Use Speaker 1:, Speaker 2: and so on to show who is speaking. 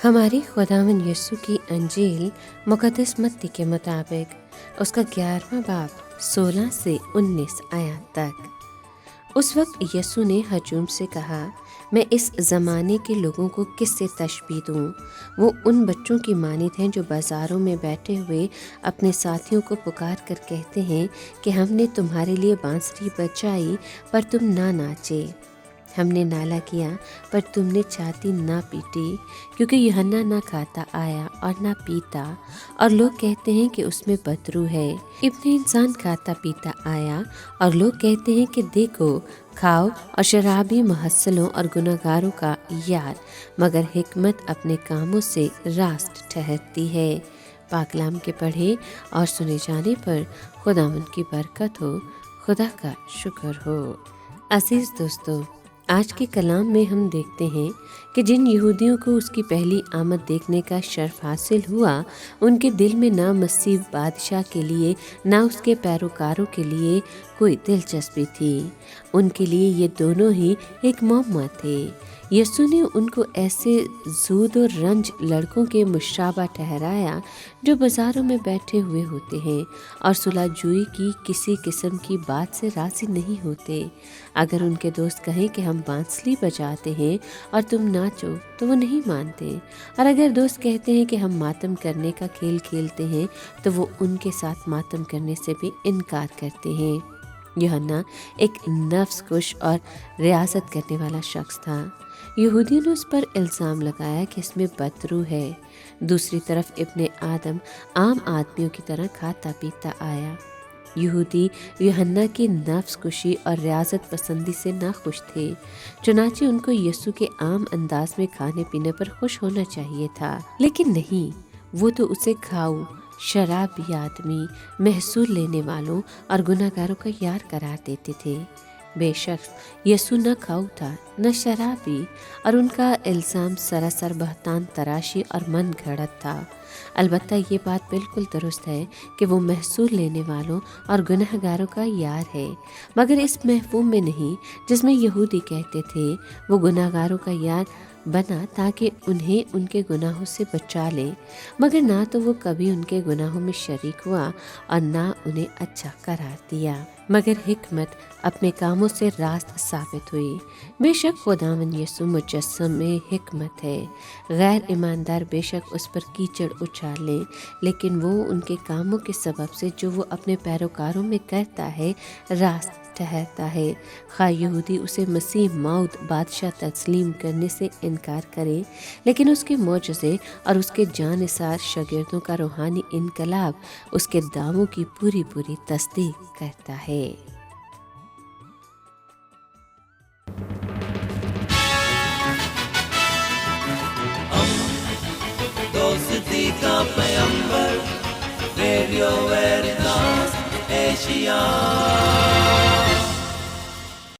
Speaker 1: हमारी खुदावन यीशु की अंजील मुक़द्दस मत्ती के मुताबिक उसका 11वां बाब 16 से 19 आयत तक। उस वक्त यीशु ने हजूम से कहा, मैं इस ज़माने के लोगों को किससे तशबीह दूँ? वो उन बच्चों की मानित हैं जो बाज़ारों में बैठे हुए अपने साथियों को पुकार कर कहते हैं कि हमने तुम्हारे लिए बांसुरी बजाई पर तुम ना नाचे, हमने नाला किया पर तुमने छाती ना पीटी, क्योंकि यूहन्ना ना खाता आया और ना पीता और लोग कहते हैं कि उसमें बदरू है। इब्ने इंसान खाता पीता आया और लोग कहते हैं कि देखो खाओ और शराबी मुहस्सलों और गुनहगारों का यार, मगर हिकमत अपने कामों से रास्त ठहरती है। पाकलाम के पढ़े और सुने जाने पर खुदावंद की बरकत हो, खुदा का शुक्र हो। अजीज दोस्तों, आज के कलाम में हम देखते हैं कि जिन यहूदियों को उसकी पहली आमद देखने का शर्फ हासिल हुआ, उनके दिल में ना मसीह बादशाह के लिए ना उसके पैरोकारों के लिए कोई दिलचस्पी थी। उनके लिए ये दोनों ही एक मौमा थे। यीशु ने उनको ऐसे ज़ूद और रंज लड़कों के मुशाबा ठहराया जो बाज़ारों में बैठे हुए होते हैं और सुलहजुई की किसी किस्म की बात से राज़ी नहीं होते। अगर उनके दोस्त कहें कि हम बांसुरी बजाते हैं और तुम नाचो तो वो नहीं मानते, और अगर दोस्त कहते हैं कि हम मातम करने का खेल खेलते हैं तो वो उनके साथ मातम करने से भी इनकार करते हैं। यूहन्ना एक नफ्स कुश और रियासत करने वाला शख्स था। यहूदियों ने उस पर इल्ज़ाम लगाया कि इसमें बदरू है। दूसरी तरफ इब्ने आदम आम आदमियों की तरह खाता पीता आया। यहूदी यूहन्ना की नफ्स कुशी और रियासत पसंदी से नाखुश थे, चुनांचे उनको यीशु के आम अंदाज में खाने पीने पर खुश होना चाहिए था, लेकिन नहीं, वो तो उसे खाऊ, शराबी आदमी, महसूल लेने वालों और गुनहगारों का यार करार देते थे। बेशक यीशु न खाऊ था न शराबी, और उनका इल्ज़ाम सरासर बहतान तराशी और मन घड़त था। अलबत्ता ये बात बिल्कुल दुरुस्त है कि वो महसूल लेने वालों और गुनहगारों का यार है, मगर इस महफूम में नहीं जिसमें यहूदी कहते थे वो गुनहगारों का यार बना ताकि उन्हें उनके गुनाहों से बचा ले, मगर ना तो वो कभी उनके गुनाहों में शरीक हुआ और ना उन्हें अच्छा करार दिया, मगर हिकमत अपने कामों से रास्त साबित हुई। बेशक खुदावंद यीशु मुजस्सम में हिकमत है। गैर ईमानदार बेशक उस पर कीचड़ उछाल लें, लेकिन वो उनके कामों के सबब से जो वो अपने पैरोकारों में करता है रास्त ठहरता है। खा यहूदी उसे मसीह मौद बादशाह तस्लीम करने से इनकार करे, लेकिन उसके मौजज़े और उसके जानिसार शागिर्दों का रूहानी इनकलाब उसके दावों की पूरी पूरी तस्दीक करता है।
Speaker 2: दोस्ती का पैगंबर, रेडियो वेरितास एशिया।